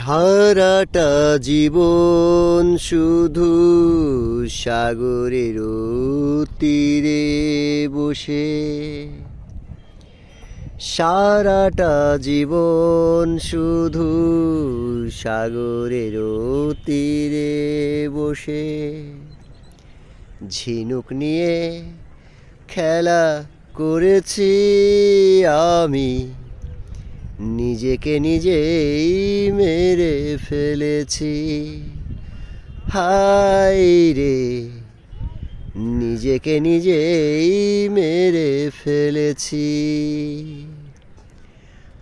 সারাটা জীবন শুধু সাগরের তীরে বসে, সারাটা জীবন শুধু সাগরের তীরে বসে ঝিনুক নিয়ে খেলা করেছি আমি, নিজেকে নিজেই মেরে ফেলেছি। হায় রে, নিজেকে নিজেই মেরে ফেলেছি।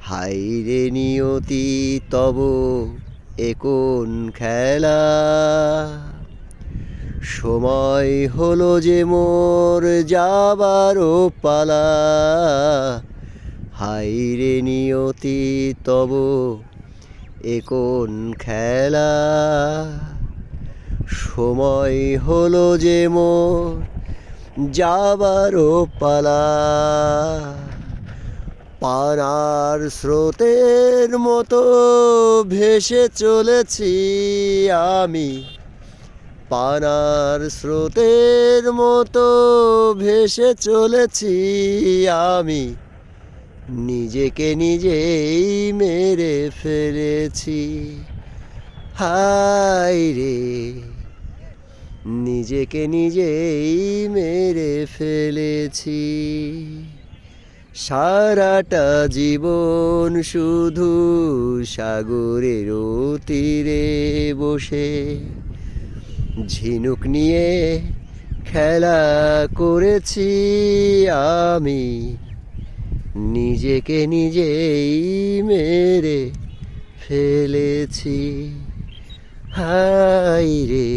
হায় রে নিয়তি তব এ কোন খেলা, সময় হলো যে মোর যাবারও পালা। হায় রে নিয়তি তব এ কোন খেলা, সময় হলো যে মোর যাবারও পালা। পানার স্রোতের মতো ভেসে চলেছি আমি, পানার স্রোতের মতো ভেসে চলেছি আমি, নিজেকে নিজেই মেরে ফেলেছি। হায় রে, নিজেকে নিজেই মেরে ফেলেছি। সারাটা জীবন শুধু সাগরের তীরে বসে ঝিনুক নিয়ে খেলা করেছি আমি, নিজেকে নিজেই মেরে ফেলেছি। হায় রে।